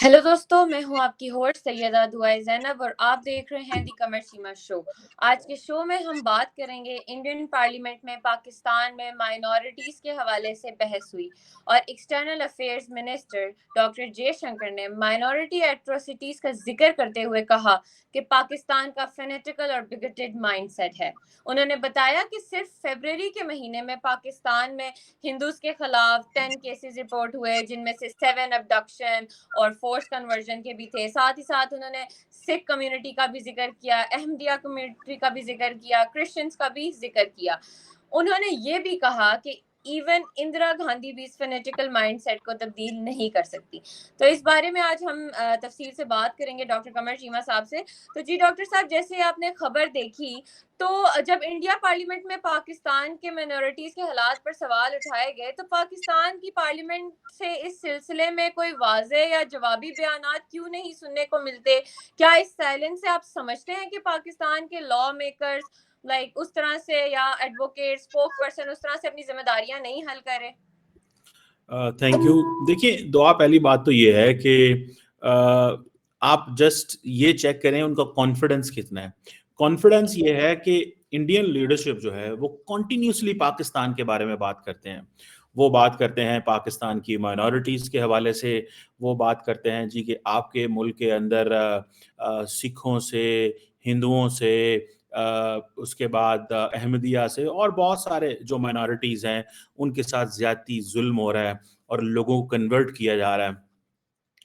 Hello दोस्तों, मैं हूं आपकी होस्ट सैयदा दुआए ज़ैनब और आप देख रहे हैं दी कमर सीमा शो। आज के शो में हम बात करेंगे इंडियन पार्लियामेंट में पाकिस्तान में माइनॉरिटीज़ के हवाले से बहस हुई और external affairs minister doctor Jaishankar ने माइनॉरिटी एट्रोसिटीज़ का जिक्र करते हुए कहा कि पाकिस्तान का फेनेटिकल और बिगटेड माइंडसेट है। उन्होंने बताया कि सिर्फ फरवरी के महीने में पाकिस्तान में हिंदूज के खिलाफ 10 केसेस रिपोर्ट हुए, जिनमें से 7 अबडक्शन और फोर्स कन्वर्जन के भी थे। साथ ही साथ उन्होंने सिख कम्युनिटी का भी जिक्र किया, अहमदिया कम्युनिटी का भी जिक्र किया, क्रिश्चियंस का भी जिक्र किया। उन्होंने ये भी कहा कि इवन इंदिरा गांधी भी इस फेनेटिकल माइंडसेट को तब्दील नहीं कर सकती। तो इस बारे में आज हम तफसील से बात करेंगे डॉक्टर कमर चीमा साहब से। तो जी डॉक्टर साहब, जैसे आपने खबर देखी, तो जब इंडिया पार्लियामेंट में पाकिस्तान के माइनॉरिटीज के हालात पर सवाल उठाए गए, तो पाकिस्तान की पार्लियामेंट से इस सिलसिले में कोई वाज़े या जवाबी बयानात क्यों नहीं सुनने को मिलते? क्या इस साइलेंस से आप समझते हैं कि पाकिस्तान के लॉ मेकर्स उस तरह से, या एडवोकेट स्पोक पर्सन उस तरह से अपनी जिम्मेदारियां नहीं हल करे? Thank you. देखिए, दुआ पहली बात तो ये है कि आप जस्ट ये चेक करें उनका कॉन्फिडेंस कितना है। कॉन्फिडेंस ये है कि इंडियन लीडरशिप जो है वो कॉन्टिन्यूसली पाकिस्तान के बारे में बात करते हैं। वो बात करते हैं पाकिस्तान की माइनॉरिटीज़ के हवाले से, वो बात करते हैं जी कि आपके मुल्क के अंदर सिखों से, हिंदुओं से, उसके बाद अहमदिया से और बहुत सारे जो माइनॉरिटीज़ हैं उनके साथ ज़्यादती जुल्म हो रहा है और लोगों को कन्वर्ट किया जा रहा है।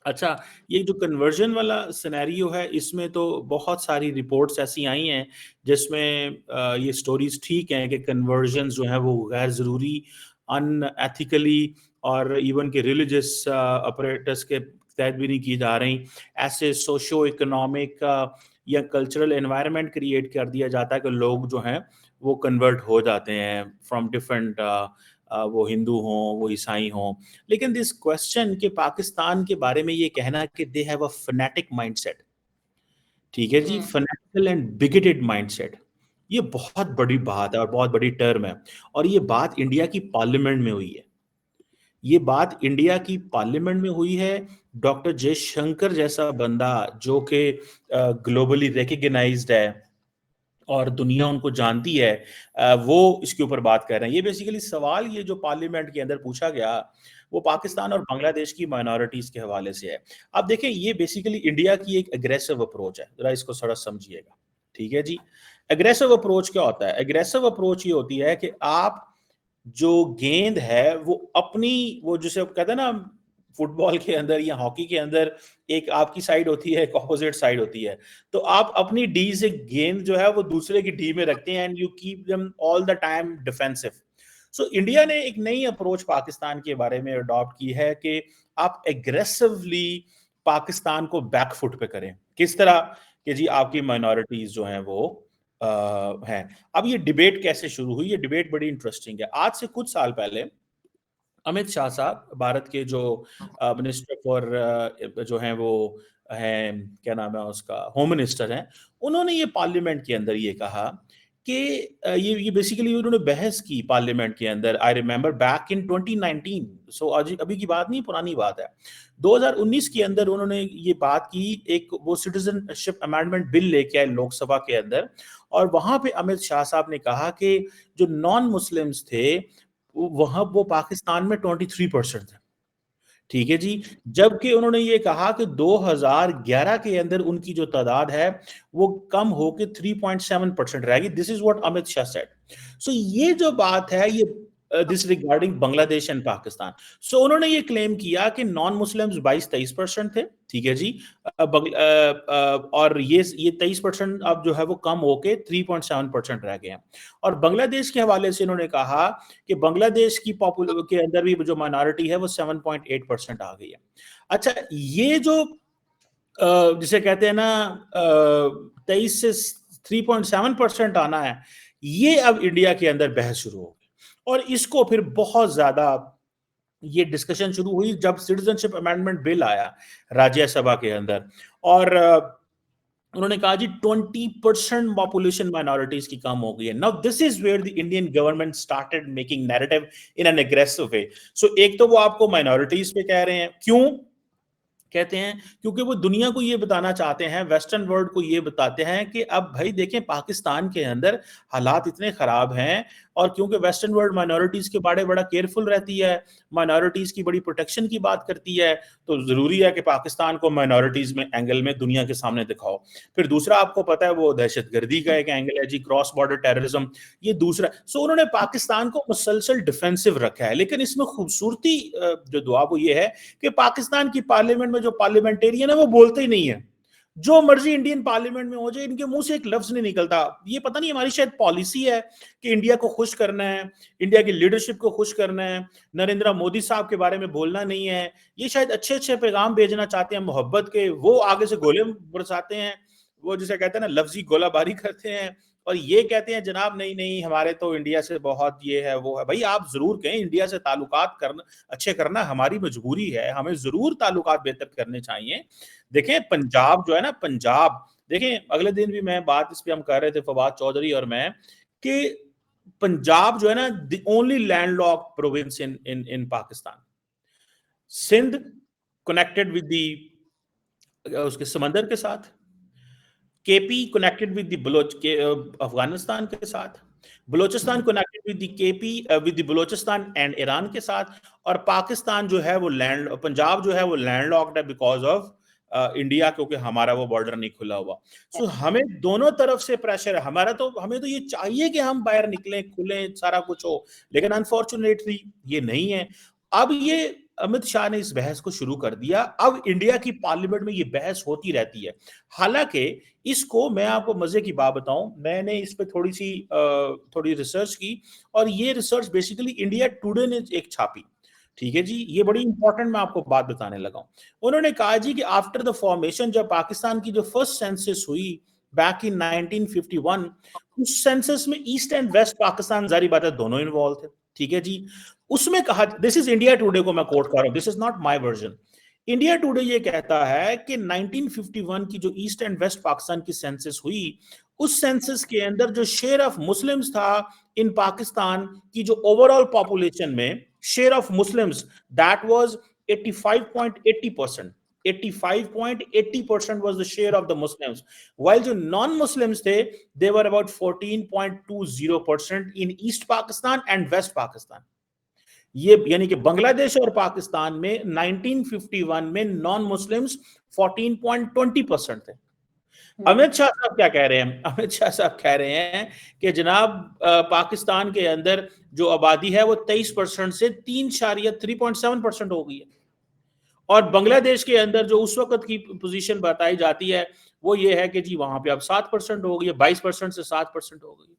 अच्छा, ये जो कन्वर्जन वाला सिनेरियो है, इसमें तो बहुत सारी रिपोर्ट्स ऐसी आई हैं जिसमें ये स्टोरीज ठीक हैं कि कन्वर्जन जो है वो गैर ज़रूरी, अनएथिकली और इवन के रिलीजियस अपरेटस के तहत भी नहीं की जा रही। ऐसे सोशो इकोनॉमिक या कल्चरल एनवायरनमेंट क्रिएट कर दिया जाता है कि लोग जो हैं वो कन्वर्ट हो जाते हैं फ्रॉम डिफरेंट, वो हिंदू हों, वो ईसाई हों। लेकिन दिस क्वेश्चन कि पाकिस्तान के बारे में ये कहना कि they have a phonetic mindset, ठीक है जी, फनेटिकल एंड बिगेटेड माइंडसेट, ये बहुत बड़ी बात है और बहुत बड़ी टर्म है। और ये बात इंडिया की पार्लियामेंट में हुई है। ये बात इंडिया की पार्लियामेंट में हुई है। डॉक्टर जयशंकर जैसा बंदा जो कि ग्लोबली रिकग्नाइज्ड है और दुनिया उनको जानती है, वो इसके ऊपर बात कर रहे हैं। ये बेसिकली सवाल ये जो पार्लियामेंट के अंदर पूछा गया, वो पाकिस्तान और बांग्लादेश की माइनॉरिटीज के हवाले से है। अब देखें, ये बेसिकली इंडिया की एक एग्रेसिव अप्रोच है, जरा इसको थोड़ा समझिएगा। ठीक है जी, एग्रेसिव अप्रोच क्या होता है? एग्रेसिव अप्रोच ये होती है कि आप जो गेंद है वो अपनी, वो जिसे आप कहते हैं ना, फुटबॉल के अंदर या हॉकी के अंदर एक आपकी साइड होती है, एक ऑपोजिट साइड होती है। तो आप अपनी डी से गेंद जो है वो दूसरे की डी में रखते हैं and you keep them all the time defensive. So India ने एक नई अप्रोच पाकिस्तान के बारे में अडॉप्ट की है कि आप एग्रेसिवली पाकिस्तान को बैकफुट पे करें। किस तरह कि जी आपकी माइनॉरिटीज जो हैं वो हैं। अब ये डिबेट कैसे शुरू हुई? ये डिबेट बड़ी इंटरेस्टिंग है। आज से कुछ साल पहले अमित शाह साहब, भारत के जो मिनिस्टर फॉर जो हैं वो हैं, क्या नाम है उसका, होम मिनिस्टर हैं, उन्होंने ये पार्लियामेंट के अंदर ये कहा कि ये बेसिकली उन्होंने बहस की पार्लियामेंट के अंदर। आई रिमेंबर बैक इन 2019, सो आज अभी की बात नहीं, पुरानी बात है। 2019 के अंदर उन्होंने ये बात की, एक वो सिटीजनशिप अमेंडमेंट बिल लेके आए लोकसभा के अंदर, और वहां पे अमित शाह साहब ने कहा कि जो नॉन मुस्लिम्स थे वहां वो पाकिस्तान में 23% थे। ठीक है जी, जबकि उन्होंने ये कहा कि 2011 के अंदर उनकी जो तादाद है वो कम होकर 3.7% रहेगी। This is what Amit Shah said. So ये जो बात है, ये this regarding Bangladesh and Pakistan. So उन्होंने ये क्लेम किया कि नॉन मुस्लिम्स 22-23% थे, ठीक है जी, और ये 23% अब जो है वो कम होके 3.7% रह गए हैं। और बांग्लादेश के हवाले से उन्होंने कहा कि बांग्लादेश की पॉपुलर के अंदर भी जो माइनॉरिटी है वो 7.8% आ गई है। अच्छा, ये जो जिसे कहते हैं ना 23 से 3.7% आना है, ये अब इंडिया के अंदर बहस शुरू होगी। और इसको फिर बहुत ज्यादा ये डिस्कशन शुरू हुई जब सिटीजनशिप अमेंडमेंट बिल आया राज्यसभा के अंदर। और उन्होंने कहा जी 20% पॉपुलेशन माइनॉरिटीज की कम हो गई है। Now this is where the Indian government started making narrative in an aggressive way. So एक तो वो आपको माइनॉरिटीज पे कह रहे हैं, क्यों कहते हैं क्योंकि वो दुनिया को ये बताना चाहते हैं, वेस्टर्न वर्ल्ड को ये बताते हैं कि अब भाई देखें पाकिस्तान के अंदर हालात इतने खराब हैं, और क्योंकि वेस्टर्न वर्ल्ड माइनॉरिटीज के बारे बड़ा केयरफुल रहती है, माइनॉरिटीज की बड़ी प्रोटेक्शन की बात करती है, तो जरूरी है कि पाकिस्तान को माइनॉरिटीज में एंगल में दुनिया के सामने दिखाओ। फिर दूसरा आपको पता है वो दहशतगर्दी का एक एंगल है जी, क्रॉस बॉर्डर टेररिज्म, ये दूसरा। सो उन्होंने पाकिस्तान को मुसलसल डिफेंसिव रखा है। लेकिन इसमें खूबसूरती जो दुआ वो ये है कि पाकिस्तान की पार्लियामेंट में जो पार्लियामेंटेरियन है वो बोलते ही नहीं है। जो मर्जी इंडियन पार्लियामेंट में हो जाए, इनके मुंह से एक लफ्ज नहीं निकलता। ये पता नहीं हमारी शायद पॉलिसी है कि इंडिया को खुश करना है, इंडिया की लीडरशिप को खुश करना है, नरेंद्र मोदी साहब के बारे में बोलना नहीं है। ये शायद अच्छे अच्छे पैगाम भेजना चाहते हैं मोहब्बत के, वो आगे से गोले बरसाते हैं, वो जिसे कहते हैं ना लफ्जी गोलाबारी करते हैं, और ये कहते हैं जनाब नहीं नहीं हमारे तो इंडिया से बहुत ये है वो है। भाई आप जरूर कहें इंडिया से ताल्लुकात करना अच्छे करना हमारी मजबूरी है, हमें जरूर ताल्लुकात बेहतर करने चाहिए। देखें पंजाब जो है ना, पंजाब देखें, अगले दिन भी मैं बात इस पे हम कर रहे थे फवाद चौधरी और मैं, कि पंजाब जो है ना the only landlocked province in in in Pakistan. Sindh connected with the उसके समंदर के साथ, KP connected with the Baloch के अफगानिस्तान के साथ, Balochistan connected with the KP with the Balochistan and Iran के साथ, और पाकिस्तान जो है वो लैंड पंजाब जो है वो लैंड लॉक्ड है बिकॉज ऑफ इंडिया, क्योंकि हमारा वो बॉर्डर नहीं खुला हुआ। सो हमें दोनों तरफ से प्रेशर है, हमारा तो हमें तो ये चाहिए कि हम बाहर निकलें, खुलें, सारा कुछ हो, लेकिन अनफॉर्चुनेटली ये नहीं है। अब ये अमित शाह ने इस बहस को शुरू कर दिया, अब इंडिया की पार्लियामेंट में ये बहस होती रहती है। हालांकि इसको मैं आपको मजे की बात बताऊं, मैंने इस पे थोड़ी रिसर्च की, और ये रिसर्च बेसिकली इंडिया टुडे ने एक छापी। ठीक है जी, ये बड़ी इंपॉर्टेंट मैं आपको बात बताने लगा हूं। उन्होंने कहा जी कि आफ्टर द फॉर्मेशन, जब पाकिस्तान की जो फर्स्ट सेंसस हुई बैक इन 1951, उस सेंसस में ईस्ट एंड वेस्ट पाकिस्तान जारी बात है दोनों इन्वॉल्व थे। ठीक है जी, उसमें कहा, दिस इज इंडिया टुडे को मैं कोट कर रहा हूं, this is not my version. India today ये कहता है कि 1951 की जो ईस्ट एंड वेस्ट पाकिस्तान की सेंसस हुई, उस सेंसस के अंदर जो शेयर ऑफ मुस्लिम्स था इन पाकिस्तान की जो ओवरऑल पॉपुलेशन में share of Muslims, that was 85.80%। 85.80% was the share of the Muslims, while जो non-Muslims थे they were about 14.20% in East Pakistan and West Pakistan। ये यानी कि बांग्लादेश और पाकिस्तान में 1951 में नॉन मुस्लिम्स 14.20% थे। अमित शाह साहब क्या कह रहे हैं? अमित शाह साहब कह रहे हैं कि जनाब पाकिस्तान के अंदर जो आबादी है वो 23% से 3.7% हो गई है, और बांग्लादेश के अंदर जो उस वक्त की पोजीशन बताई जाती है वो ये है कि जी वहां पे अब 7% हो गई है, 22% से 7% हो गई।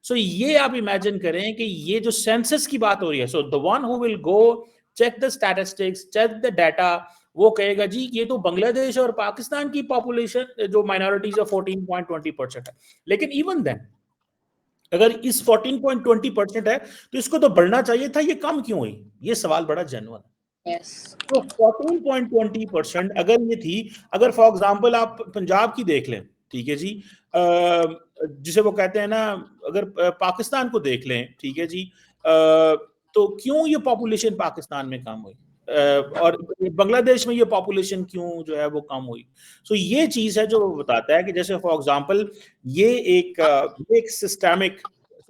सो ये आप इमेजिन करें कि ये जो सेंसस की बात हो रही है, so the one who will go check the statistics, check the data, वो कहेगा जी ये तो बांग्लादेश और पाकिस्तान की पॉपुलेशन जो माइनॉरिटीज है 14.20% है। लेकिन इवन देन अगर इस 14.20% है तो इसको तो बढ़ना चाहिए था, ये कम क्यों हुई? ये सवाल बड़ा जेन्युइन है। Yes. तो 14.20% अगर ये थी, अगर फॉर एग्जांपल आप पंजाब की देख लें, ठीक है जी, जिसे वो कहते हैं ना, अगर पाकिस्तान को देख लें, ठीक है जी, तो क्यों ये पॉपुलेशन पाकिस्तान में कम हुई, और बांग्लादेश में ये पॉपुलेशन क्यों जो है वो कम हुई? सो ये चीज है जो वो बताता है कि जैसे फॉर एग्जांपल ये एक सिस्टमिक,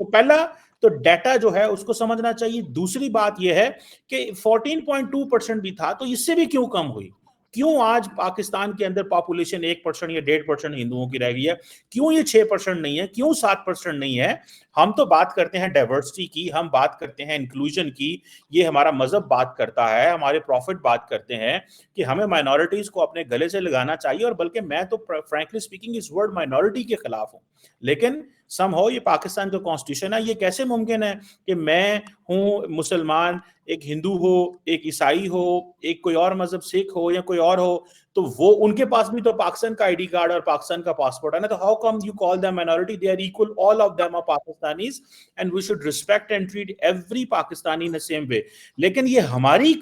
तो पहला तो डाटा जो है उसको समझना चाहिए। दूसरी बात यह है कि 14.2% भी था तो इससे भी क्यों कम हुई? क्यों आज पाकिस्तान के अंदर पॉपुलेशन 1% या 1.5% हिंदुओं की रह गई है? क्यों ये 6% नहीं है? क्यों 7% नहीं है? हम तो बात करते हैं डाइवर्सिटी की, हम बात करते हैं इंक्लूजन की, ये हमारा मजहब बात करता है, हमारे प्रॉफिट बात करते हैं कि हमें माइनॉरिटीज को अपने गले से लगाना चाहिए, और बल्कि मैं तो फ्रैंकली स्पीकिंग इस वर्ड माइनॉरिटी के खिलाफ हूं। लेकिन समहाउ ये पाकिस्तान का कॉन्स्टिट्यूशन है, ये कैसे मुमकिन है कि मैं हूं मुसलमान, एक हिंदू हो, एक ईसाई हो, एक कोई और मजहब सिख हो या कोई और हो, तो वो उनके पास भी तो पाकिस्तान का आईडी कार्ड और पाकिस्तान का पासपोर्ट है ना, तो how come you call them minority? They are equal, all of them are Pakistanis and we should respect and treat every Pakistani in the same way. लेकिन ये हमारी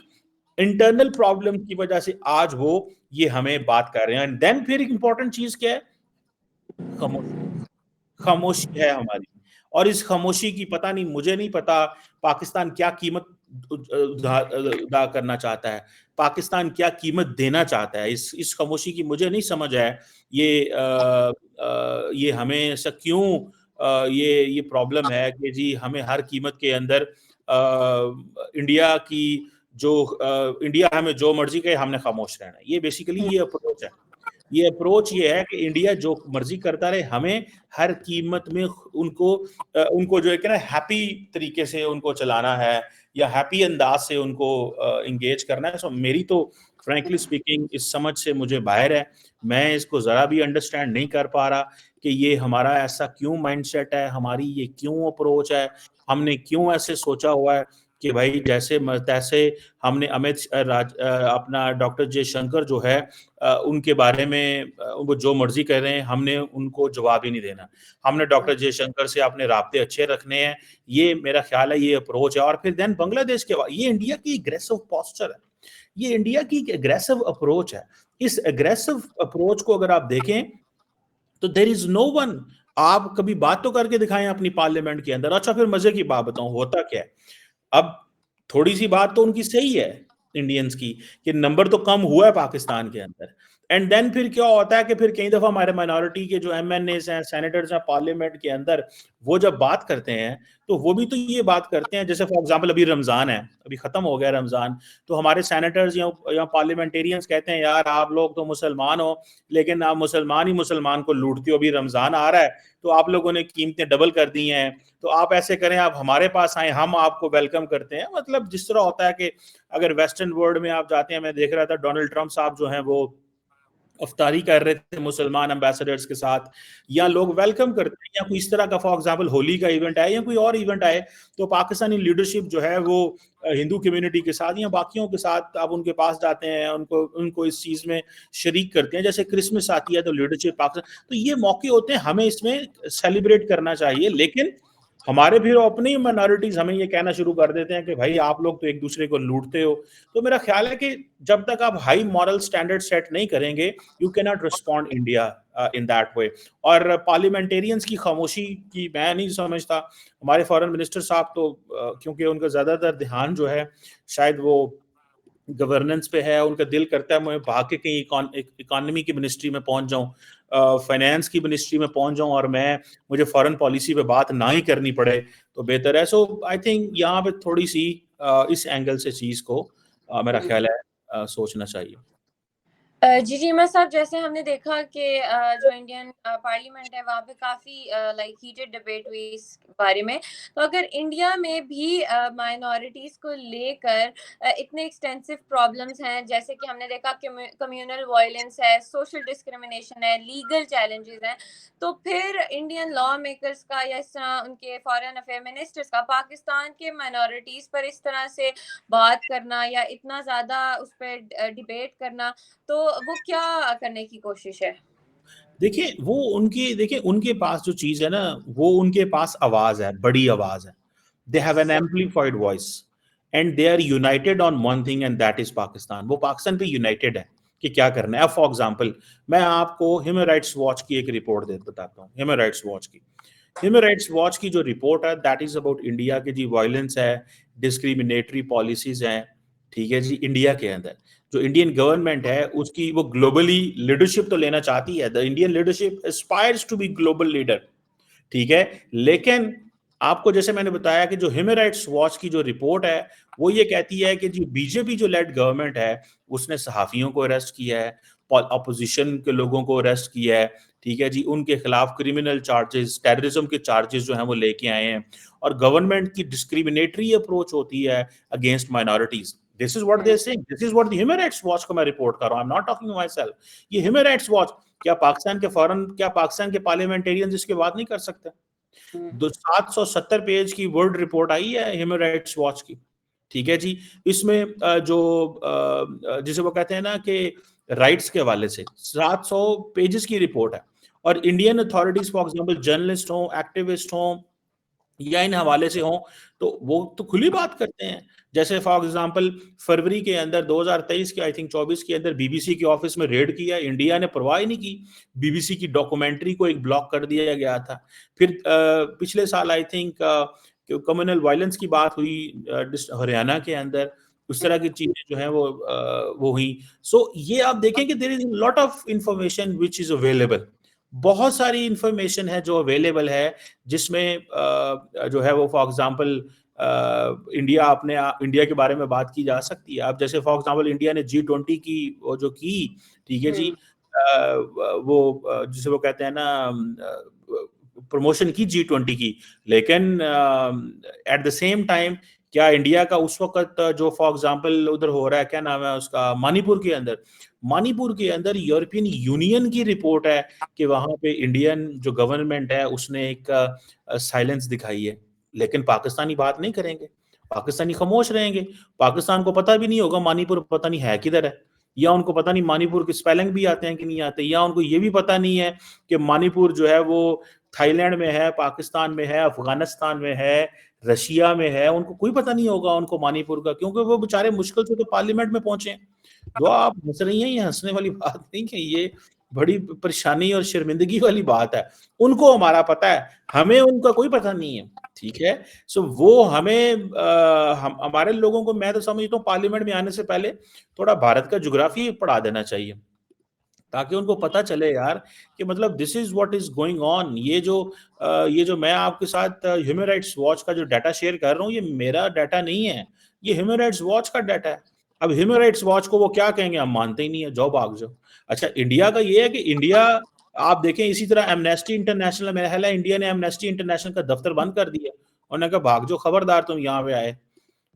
इंटरनल प्रॉब्लम की वजह से आज वो ये हमें बात कर रहे हैं। एंड देन फिर एक इंपॉर्टेंट चीज क्या है? खामोशी। खामोशी है हमारी, और इस खामोशी की पता नहीं, मुझे नहीं पता पाकिस्तान क्या कीमत अदा करना चाहता है, पाकिस्तान क्या कीमत देना चाहता है, इस खामोशी की मुझे नहीं समझ है। ये हमें ऐसा क्यों ये प्रॉब्लम है कि जी हमें हर कीमत के अंदर इंडिया की इंडिया हमें जो मर्जी कहे हमने खामोश रहना है। ये बेसिकली ये अप्रोच है। ये अप्रोच ये है कि इंडिया जो मर्जी करता रहे, हमें हर कीमत में उनको जो है कि ना हैप्पी तरीके से उनको चलाना है या हैप्पी अंदाज से उनको इंगेज करना है। सो मेरी तो फ्रैंकली स्पीकिंग इस समझ से मुझे बाहर है। मैं इसको जरा भी अंडरस्टैंड नहीं कर पा रहा कि ये हमारा ऐसा क्यों माइंडसेट है, हमारी ये क्यों अप्रोच है, हमने क्यों ऐसे सोचा हुआ है कि भाई जैसे तैसे हमने अपना डॉक्टर जयशंकर जो है उनके बारे में वो जो मर्जी कर रहे हैं, हमने उनको जवाब ही नहीं देना। हमने डॉक्टर जयशंकर से अपने राब्ते अच्छे रखने हैं। ये मेरा ख्याल है, ये अप्रोच है। और फिर देन बांग्लादेश के ये इंडिया की एग्रेसिव पोस्चर है, ये इंडिया की एग्रेसिव अप्रोच है। इस एग्रेसिव अप्रोच को अगर आप देखें तो देयर इज नो वन। आप कभी बात तो करके दिखाएं अपनी पार्लियामेंट के अंदर। अच्छा, फिर मजे की बात बताऊं होता क्या है। अब थोड़ी सी बात तो उनकी सही है इंडियंस की कि नंबर तो कम हुआ है पाकिस्तान के अंदर। एंड देन फिर क्या होता है कि फिर कई दफा हमारे माइनॉरिटी के जो एमएनएस हैं, सेनेटर्स हैं पार्लियामेंट के अंदर, वो जब बात करते हैं तो वो भी तो ये बात करते हैं। जैसे फॉर एग्जांपल अभी रमजान है, अभी खत्म हो गया रमजान, तो हमारे सेनेटर्स या पार्लियामेंटेरियंस कहते हैं यार आप लोग तो मुसलमान हो, लेकिन आप मुसलमान ही मुसलमान को लूटते हो। अभी रमजान आ रहा है तो आप लोगों ने कीमतें डबल कर दी हैं, तो आप ऐसे करें, आप हमारे पास आए, हम आपको वेलकम करते हैं। मतलब जिस तरह होता है कि अगर वेस्टर्न वर्ल्ड में आप जाते हैं, मैं देख रहा था डोनाल्ड ट्रंप साहब जो हैं वो अफ्तारी कर रहे थे मुसलमान एम्बेसडर्स के साथ, या लोग वेलकम करते हैं, या कोई इस तरह का फॉर एग्जांपल होली का इवेंट आए या कोई और इवेंट आए, तो पाकिस्तानी लीडरशिप जो है वो हिंदू कम्युनिटी के साथ या बाकियों के साथ आप उनके पास जाते हैं, उनको उनको इस चीज में शरीक करते हैं। जैसे क्रिसमस आती है तो लीडरशिप पाकिस्तान, तो ये मौके होते हैं, हमें इसमें सेलिब्रेट करना चाहिए। लेकिन हमारे फिर अपनी माइनॉरिटीज हमें ये कहना शुरू कर देते हैं कि भाई आप लोग तो एक दूसरे को लूटते हो। तो मेरा ख्याल है कि जब तक आप हाई मॉरल स्टैंडर्ड सेट नहीं करेंगे, you can not respond India in that way. और पार्लियामेंटेरियंस की खामोशी की मैं नहीं समझता। हमारे फॉरेन मिनिस्टर साहब तो क्योंकि उनका ज्यादातर ध्यान जो है शायद वो गवर्नेंस पे है, उनका दिल करता है मैं भाग के कहीं इकोनॉमी की मिनिस्ट्री में पहुंच जाऊं, फाइनेंस की मिनिस्ट्री में पहुंच जाऊं, और मुझे फॉरेन पॉलिसी पे बात ना ही करनी पड़े तो बेहतर है। सो आई थिंक यहाँ पे थोड़ी सी इस एंगल से चीज को मेरा ख्याल है सोचना चाहिए। जी जीमा साहब, जैसे हमने देखा कि जो इंडियन पार्लियामेंट है वहाँ पे काफ़ी लाइक हीटेड डिबेट हुई इस बारे में। तो अगर इंडिया में भी माइनॉरिटीज़ को लेकर इतने एक्सटेंसिव प्रॉब्लम्स हैं, जैसे कि हमने देखा कम्युनल वायलेंस है, सोशल डिस्क्रिमिनेशन है, लीगल चैलेंजेस हैं, तो फिर इंडियन लॉ मेकर्स का या इस तरह उनके फॉरेन अफेयर मिनिस्टर्स का पाकिस्तान के माइनॉरिटीज़ पर इस तरह से बात करना या इतना ज़्यादा उस पर डिबेट करना, तो वो क्या करने की कोशिश है? देखिए उनके पास जो चीज है ना, वो उनके पास आवाज है, बड़ी आवाज है। They have an amplified voice and they are united on one thing and that is Pakistan. वो पाकिस्तान पे यूनाइटेड है कि क्या करना है। अब फॉर एग्जांपल मैं आपको ह्यूमन राइट्स वॉच की एक रिपोर्ट बताता हूँ। ह्यूमन राइट्स वॉच की जो रिपोर्ट है दैट इज अबाउट इंडिया की जी वायलेंस है, डिस्क्रिमिनेटरी पॉलिसीज हैं, ठीक है जी। इंडिया के अंदर जो इंडियन गवर्नमेंट है उसकी वो ग्लोबली लीडरशिप तो लेना चाहती है, the Indian leadership aspires to be global leader, ठीक है। लेकिन आपको जैसे मैंने बताया कि जो ह्यूमन राइट्स वॉच की जो रिपोर्ट है वो ये कहती है कि जो बीजेपी जो लेड गवर्नमेंट है उसने सहाफियों को अरेस्ट किया है, अपोजिशन के लोगों को अरेस्ट किया है, ठीक है जी। उनके खिलाफ क्रिमिनल चार्जेस, टेररिज्म के चार्जेस जो हैं वो लेके आए हैं। और गवर्नमेंट की डिस्क्रिमिनेटरी अप्रोच होती है against minorities. This is what they saying, this is what the human rights watch को मैं रिपोर्ट कर रहा हूं। I am not talking my self, ये ह्यूमन राइट्स वॉच। क्या पाकिस्तान के पार्लियामेंटेरियन इसके बात नहीं कर सकते? 770 पेज की वर्ल्ड रिपोर्ट आई है ह्यूमन राइट्स वॉच की, ठीक है जी। इसमें जिसे वो कहते हैं ना कि राइट्स के हवाले से 700 पेजेस की रिपोर्ट है। और Indian authorities for example journalist हो, एक्टिविस्ट हो या इन हवाले से हो, तो वो तो खुली बात करते हैं। जैसे फॉर एग्जांपल फरवरी के अंदर 2023 के आई थिंक 24 के अंदर बीबीसी के ऑफिस में रेड किया, इंडिया ने परवाह ही नहीं की। बीबीसी की डॉक्यूमेंट्री को एक ब्लॉक कर दिया गया था। फिर पिछले साल आई थिंक कम्युनल वायलेंस की बात हुई हरियाणा के अंदर, उस तरह की चीजें जो है वो हुई। सो ये आप देखें कि there is lot of information which is available, बहुत सारी इंफॉर्मेशन है जो अवेलेबल है, जिसमें जो है वो फॉर एग्जांपल इंडिया के बारे में बात की जा सकती है। अब जैसे फॉर एग्जांपल इंडिया ने G20 की वो जो की, ठीक है जी, वो जिसे वो कहते हैं ना प्रमोशन की G20 की, लेकिन एट द सेम टाइम क्या इंडिया का उस वक्त जो फॉर एग्जांपल उधर हो रहा है, क्या नाम है उसका, मणिपुर के अंदर यूरोपियन यूनियन की रिपोर्ट है कि वहां पे इंडियन जो गवर्नमेंट है उसने एक साइलेंस दिखाई है, लेकिन पाकिस्तानी बात नहीं करेंगे, पाकिस्तानी खामोश रहेंगे। पाकिस्तान को पता भी नहीं होगा मणिपुर पता नहीं है किधर है, या उनको पता नहीं मणिपुर के स्पेलिंग भी आते हैं कि नहीं आते, या उनको ये भी पता नहीं है कि मणिपुर जो है वो थाईलैंड में है, पाकिस्तान में है, अफगानिस्तान में है, रशिया में है। उनको कोई पता नहीं होगा उनको मणिपुर का, क्योंकि वो बेचारे मुश्किल से तो पार्लियामेंट में पहुंचे। जो आप हंस रही हैं, ये हंसने वाली बात नहीं है, ये बड़ी परेशानी और शर्मिंदगी वाली बात है। उनको हमारा पता है, हमें उनका कोई पता नहीं है, ठीक है। सो वो हमें हमारे लोगों को, मैं तो समझता हूँ पार्लियामेंट में आने से पहले थोड़ा भारत का ज्योग्राफी पढ़ा देना चाहिए, ताकि उनको पता चले यार कि मतलब this is what is going on. ये जो मैं आपके साथ ह्यूमन राइट्स वॉच का जो डाटा शेयर कर रहा हूँ, ये मेरा डाटा नहीं है, ये ह्यूमन राइट्स वॉच का डाटा है। अब ह्यूमन राइट्स वॉच को वो क्या कहेंगे, हम मानते ही नहीं है, जाओ भाग जाओ। अच्छा, इंडिया का ये है कि इंडिया, आप देखें इसी तरह एमनेस्टी इंटरनेशनल, मेरा ख्याल है इंडिया ने एमनेस्टी इंटरनेशनल का दफ्तर बंद कर दिया, उन्होंने कहा भाग जाओ, खबरदार तुम यहाँ पे आए,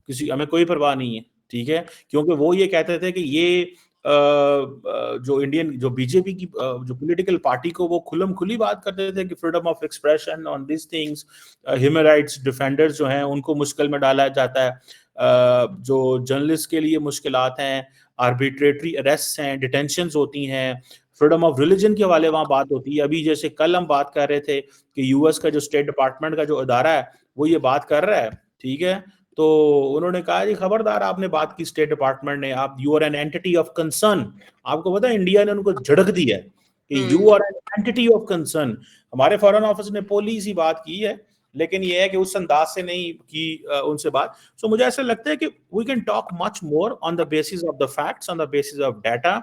किसी हमें कोई परवाह नहीं है, ठीक है। क्योंकि वो ये कहते थे कि ये जो इंडियन जो बीजेपी की जो पॉलिटिकल पार्टी को वो खुलम खुली बात करते थे कि freedom of expression on this things, human rights defenders जो हैं उनको मुश्किल में डाला जाता है, जो जर्नलिस्ट के लिए मुश्किलात हैं, आर्बिट्रेटरी अरेस्ट हैं, डिटेंशंस होती हैं, फ्रीडम ऑफ रिलीजन के हवाले वहाँ बात होती है। अभी जैसे कल हम बात कर रहे थे कि यूएस का जो स्टेट डिपार्टमेंट का जो अदारा है वो ये बात कर रहा है, ठीक है। तो उन्होंने कहा जी खबरदार, आपने बात की स्टेट डिपार्टमेंट ने, आप you are an entity of concern. आपको पता है इंडिया ने उनको झड़क दिया है कि you are an entity of concern. हमारे फॉरेन ऑफिस ने पॉलिसी बात की है, लेकिन ये है कि उस अंदाज से नहीं की उनसे बात। सो मुझे ऐसा लगता है कि we can talk much more on the basis of the facts, on the basis of data,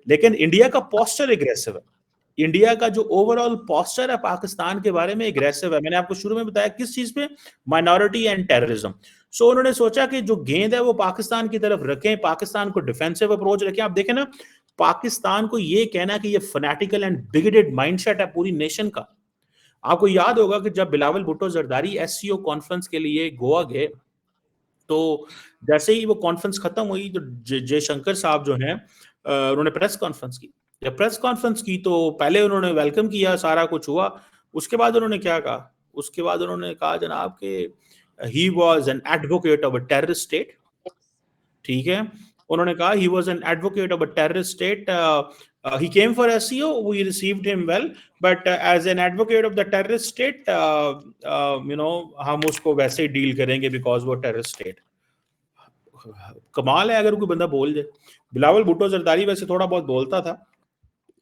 लेकिन इंडिया का पोस्चर एग्रेसिव है। इंडिया का जो ओवरऑल पोस्चर है पाकिस्तान के बारे में एग्रेसिव है। मैंने आपको शुरू में बताया किस चीज पे, माइनॉरिटी एंड टेररिज्म। सो उन्होंने सोचा कि जो गेंद है वो पाकिस्तान की तरफ रखें, पाकिस्तान को डिफेंसिव अप्रोच रखें। आप देखें ना, पाकिस्तान को ये कहना कि ये फनेटिकल एंड बिगेटेड माइंडसेट है पूरी नेशन का। आपको याद होगा कि जब बिलावल भुट्टो जरदारी एससीओ कॉन्फ्रेंस के लिए गोवा गए, तो जैसे ही वो कॉन्फ्रेंस खत्म हुई तो जयशंकर साहब जो हैं उन्होंने प्रेस कॉन्फ्रेंस की। जब प्रेस कॉन्फ्रेंस की तो पहले उन्होंने वेलकम किया, सारा कुछ हुआ। उसके बाद उन्होंने क्या कहा, उसके बाद उन्होंने कहा जनाब कि he was an advocate of a terrorist state, ठीक है। उन्होंने कहा he was an advocate of a terrorist state, he came for SEO, we received him well, but as an advocate of the terrorist state, हम उसको वैसे ही deal करेंगे because वो terrorist state. कमाल है अगर कोई बंदा बोल जाए। बिलावल भुट्टो जरदारी वैसे थोड़ा बहुत बोलता था,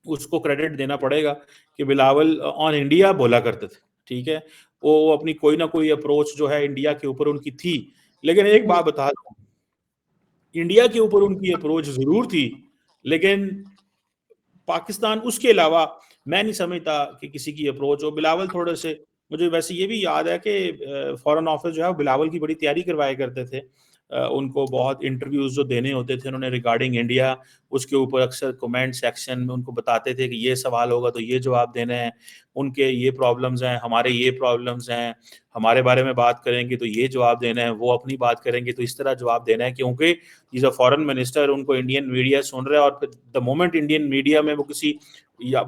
उसको क्रेडिट देना पड़ेगा कि बिलावल ऑन इंडिया बोला करते थे, ठीक है। वो अपनी कोई ना कोई अप्रोच जो है इंडिया के ऊपर उनकी थी, लेकिन एक बात बता दूं, इंडिया के ऊपर उनकी अप्रोच जरूर थी, लेकिन पाकिस्तान उसके अलावा मैं नहीं समझता कि किसी की अप्रोच हो। बिलावल थोड़े से, मुझे वैसे ये भी याद है कि फॉरेन ऑफिस जो है बिलावल की बड़ी तैयारी करवाया करते थे। उनको बहुत इंटरव्यूज जो देने होते थे उन्होंने रिगार्डिंग इंडिया, उसके ऊपर अक्सर कमेंट सेक्शन में उनको बताते थे कि ये सवाल होगा तो ये जवाब देना है, उनके ये प्रॉब्लम्स हैं, हमारे ये प्रॉब्लम्स हैं, हमारे बारे में बात करेंगे तो ये जवाब देना है, वो अपनी बात करेंगे तो इस तरह जवाब देना है, क्योंकि इज अ फॉरेन मिनिस्टर, उनको इंडियन मीडिया सुन रहा है। और द मोमेंट इंडियन मीडिया में वो किसी,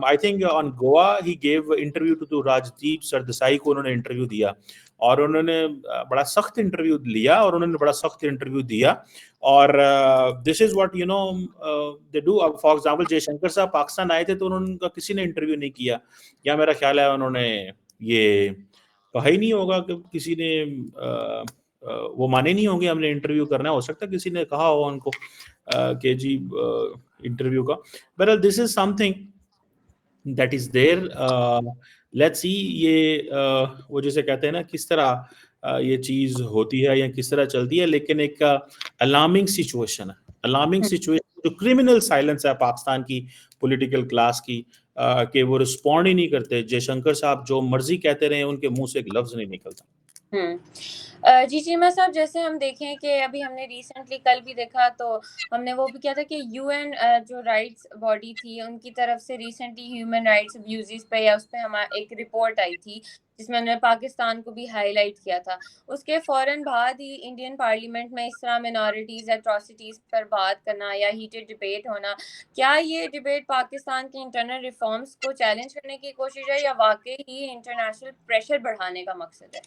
I think on Goa he gave interview to Rajdeep Sardesai को उन्होंने इंटरव्यू दिया, और उन्होंने बड़ा सख्त इंटरव्यू लिया और उन्होंने बड़ा सख्त इंटरव्यू दिया। और this is what you know they do. अब फॉर एग्जांपल जयशंकर साहब पाकिस्तान आए थे तो उन्होंने किसी ने इंटरव्यू नहीं किया, या मेरा ख्याल है उन्होंने ये कहा ही नहीं होगा कि किसी ने वो माने नहीं होंगे हमने इंटरव्यू करना है। हो सकता है किसी ने कहा हो उनको कि जी इंटरव्यू का। बहरहाल this is something that is there. Let's see ये वो जैसे कहते हैं ना किस तरह ये चीज होती है या किस तरह चलती है, लेकिन एक अलार्मिंग सिचुएशन है, अलार्मिंग सिचुएशन, जो क्रिमिनल साइलेंस है पाकिस्तान की पॉलिटिकल क्लास की, कि वो रिस्पॉन्ड ही नहीं करते। जयशंकर साहब जो मर्जी कहते रहे, उनके मुंह से एक लफ्ज नहीं निकलता। जी चीमा साहब, जैसे हम देखें कि अभी हमने रिसेंटली कल भी देखा, तो हमने वो भी किया था कि यूएन जो राइट्स बॉडी थी उनकी तरफ से रिसेंटली ह्यूमन राइट्स अब्यूजेस पे या उस पे हमारा एक रिपोर्ट आई थी जिसमें उन्होंने पाकिस्तान को भी हाईलाइट किया था। उसके फौरन बाद ही इंडियन पार्लियामेंट में इस तरह मिनॉरिटीज एट्रोसिटीज पर बात करना या हीटेड डिबेट होना, क्या ये डिबेट पाकिस्तान के इंटरनल रिफॉर्म्स को चैलेंज करने की कोशिश है या वाकई ही इंटरनेशनल प्रेशर बढ़ाने का मकसद है?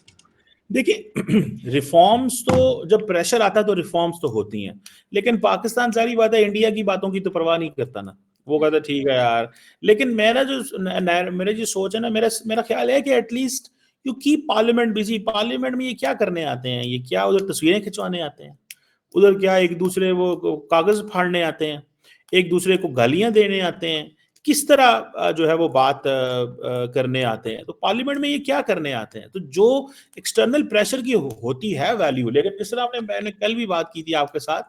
देखिए, रिफॉर्म्स तो जब प्रेशर आता है तो रिफॉर्म्स तो होती हैं, लेकिन पाकिस्तान, सारी बात है, इंडिया की बातों की तो परवाह नहीं करता ना। वो कहता ठीक है यार, लेकिन मेरा जो सोच है ना, मेरा मेरा ख्याल है कि at least you keep parliament busy. Parliament में ये क्या करने आते हैं, ये क्या उधर तस्वीरें खिंचवाने आते हैं, उधर क्या एक दूसरे वो कागज फाड़ने आते हैं, एक दूसरे को गालियां देने आते हैं, किस तरह जो है वो बात करने आते हैं। तो पार्लियामेंट में ये क्या करने आते हैं? तो जो एक्सटर्नल प्रेशर की होती है वैल्यू, लेकिन जिस तरह मैंने कल भी बात की थी आपके साथ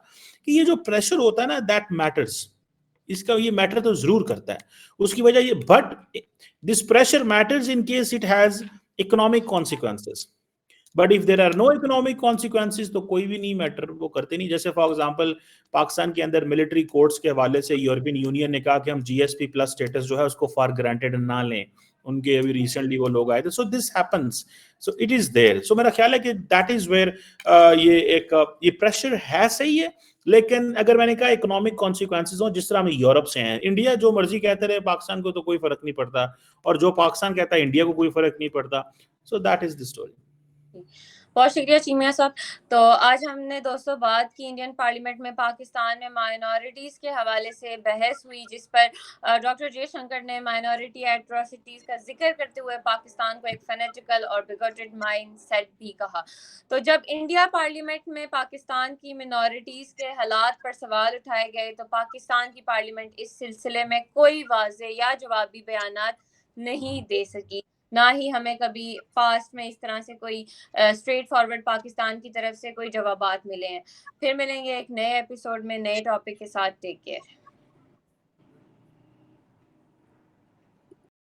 कि ये जो प्रेशर होता है ना, दैट मैटर्स, इसका ये मैटर तो जरूर करता है। उसकी वजह ये, but this pressure matters in case it has economic consequences. But if there are no economic consequences तो कोई भी नहीं मैटर वो करते नहीं। जैसे फॉर एग्जांपल पाकिस्तान के अंदर मिलिट्री कोर्ट्स के हवाले से यूरोपियन यूनियन ने कहा कि हम जीएसपी प्लस स्टेटस जो है उसको फॉर ग्रांटेड ना लें। उनके अभी रिसेंटली वो लोग आए थे। So this happens, so it is there. So मेरा ख्याल है कि दैट इज वेयर ये प्रेशर है, सही है। लेकिन अगर मैंने कहा इकोनॉमिक कॉन्सिक्वेंसेज हो, जिस तरह हम यूरोप से हैं, इंडिया जो मर्जी कहते रहे पाकिस्तान को तो कोई फर्क नहीं पड़ता, और जो पाकिस्तान कहता है इंडिया को कोई फर्क नहीं पड़ता। So that is the story. बहुत शुक्रिया चीमिया साहब। तो आज हमने दोस्तों बात की इंडियन पार्लियामेंट में पाकिस्तान में माइनॉरिटीज़ के हवाले से बहस हुई, जिस पर डॉक्टर जयशंकर ने माइनॉरिटी एट्रोसिटीज़ का जिक्र करते हुए पाकिस्तान को एक फैनेटिकल और बिगोटेड माइंड सेट भी कहा। तो जब इंडिया पार्लियामेंट में पाकिस्तान की मिनॉरिटीज़ के हालात पर सवाल उठाए गए तो पाकिस्तान की पार्लियामेंट इस सिलसिले में कोई वाज़े या जवाबी बयानात नहीं दे सकी। ना ही हमें कभी पास्ट में इस तरह से कोई स्ट्रेट फॉरवर्ड पाकिस्तान की तरफ से कोई जवाबात मिले हैं। फिर मिलेंगे एक नए एपिसोड में नए टॉपिक के साथ। Take care.